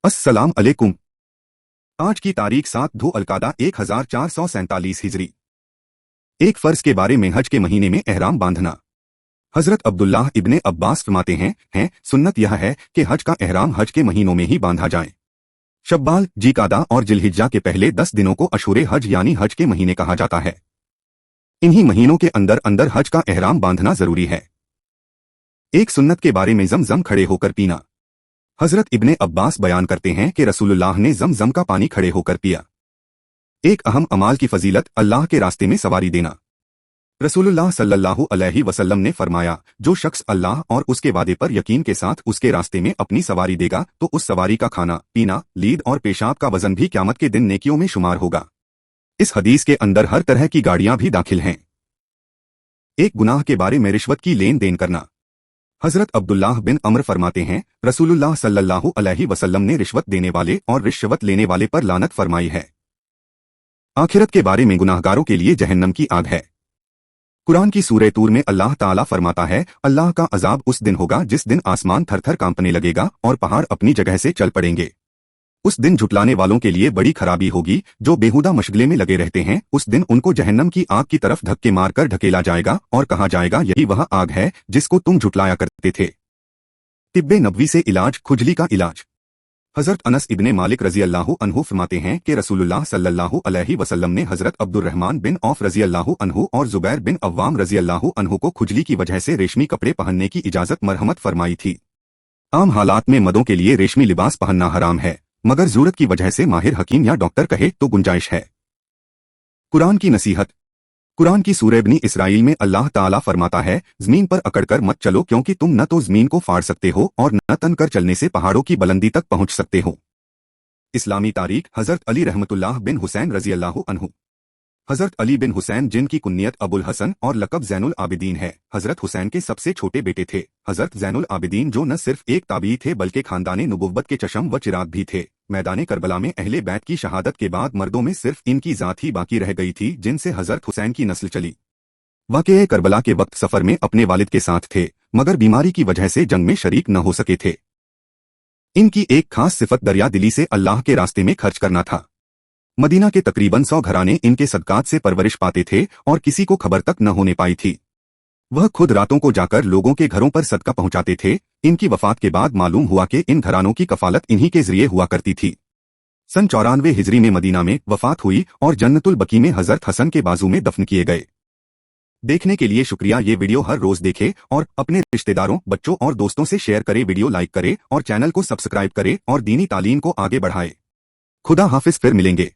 अस्सलाम अलैकुम। आज की तारीख 7 ذو القعدہ 1447 हिजरी। एक फर्ज के बारे में हज के महीने में एहराम बांधना। हजरत अब्दुल्लाह इब्ने अब्बास फरमाते हैं सुन्नत यह है कि हज का एहराम हज के महीनों में ही बांधा जाए। शब्बाल, जिकादा और जिलहिज्जा के पहले 10 दिनों को अशूरे हज यानी हज के महीने कहा जाता है। इन्हीं महीनों के अंदर अंदर हज का एहराम बांधना जरूरी है। एक सुन्नत के बारे में ज़म-ज़म खड़े होकर पीना। हजरत इब्ने अब्बास बयान करते हैं कि रसूलुल्लाह ने ज़म-ज़म का पानी खड़े होकर पिया। एक अहम अमाल की फजीलत अल्लाह के रास्ते में सवारी देना। रसूलुल्लाह सल्लल्लाहु अलैहि वसल्लम ने फरमाया, जो शख्स अल्लाह और उसके वादे पर यकीन के साथ उसके रास्ते में अपनी सवारी देगा तो उस सवारी का खाना पीना, लीद और पेशाब का वजन भी क़यामत के दिन नेकियों में शुमार होगा। इस हदीस के अंदर हर तरह की गाड़ियां भी दाखिल हैं। एक गुनाह के बारे में रिश्वत की लेन देन करना। हजरत अब्दुल्लाह बिन अमर फरमाते हैं, रसूलुल्लाह सल्लल्लाहु अलैहि वसल्लम ने रिश्वत देने वाले और रिश्वत लेने वाले पर लानत फरमाई है। आखिरत के बारे में गुनाहगारों के लिए जहन्नम की आग है। कुरान की सूरह तूर में अल्लाह ताला फरमाता है, अल्लाह का अजाब उस दिन होगा जिस दिन आसमान थर थर कांपने लगेगा और पहाड़ अपनी जगह से चल पड़ेंगे। उस दिन झुटलाने वालों के लिए बड़ी खराबी होगी। जो बेहुदा मशगले में लगे रहते हैं, उस दिन उनको जहन्नम की आग की तरफ धक्के मारकर ढकेला जाएगा और कहा जाएगा, यही वह आग है जिसको तुम झुटलाया करते थे। तिब्बे नबवी से इलाज, खुजली का इलाज। हजरत अनस इब्ने मालिक रजी अल्लाहु अन्हु फरमाते हैं कि रसूलुल्लाह सल्लल्लाहु अलैहि वसल्लम ने हजरत अब्दुर्रहमान बिन औफ रजी अल्लाहु अन्हु और जुबैर बिन अव्वाम रजी अल्लाहु अन्हु को खुजली की वजह से रेशमी कपड़े पहनने की इजाजत मरहमत फरमाई थी। आम हालात में मर्दों के लिए रेशमी लिबास पहनना हराम है, मगर जरूरत की वजह से माहिर हकीम या डॉक्टर कहे तो गुंजाइश है। कुरान की नसीहत। कुरान की सूरह बनी इसराइल में अल्लाह ताला फरमाता है, जमीन पर अकड़कर मत चलो क्योंकि तुम न तो जमीन को फाड़ सकते हो और न तन कर चलने से पहाड़ों की बुलंदी तक पहुंच सकते हो। इस्लामी तारीख। हजरत अली रहमतुल्लाह बिन हुसैन रजी अल्लाहु अन्हु। हजरत अली बिन हुसैन जिनकी कुन्नियत अबुल हसन और लक़ब ज़ैनुल आबिदीन है, हजरत हुसैन के सबसे छोटे बेटे थे। हजरत ज़ैनुल आबिदीन जो न सिर्फ एक ताबी थे बल्कि खानदाने नुबुव्वत के चशम व चिराग भी थे। मैदाने करबला में अहले बैत की शहादत के बाद मर्दों में सिर्फ इनकी जात ही बाकी रह गई थी जिनसे हजरत हुसैन की नस्ल चली। वाक़े करबला के वक्त सफर में अपने वालिद के साथ थे, मगर बीमारी की वजह से जंग में शरीक न हो सके थे। इनकी एक खास सिफत दरिया दिली से अल्लाह के रास्ते में खर्च करना था। मदीना के तकरीबन 100 घराने इनके सदकात से परवरिश पाते थे और किसी को खबर तक न होने पाई थी। वह खुद रातों को जाकर लोगों के घरों पर सदका पहुंचाते थे। इनकी वफात के बाद मालूम हुआ कि इन घरानों की कफालत इन्हीं के जरिए हुआ करती थी। सन 94 हिजरी में मदीना में वफात हुई और जन्नतुल बकी में हजरत हसन के बाजू में दफन किए गए। देखने के लिए शुक्रिया। ये वीडियो हर रोज देखे और अपने रिश्तेदारों, बच्चों और दोस्तों से शेयर करे। वीडियो लाइक करे और चैनल को सब्सक्राइब करे और दीनी तालीम को आगे बढ़ाए। खुदा हाफिज, फिर मिलेंगे।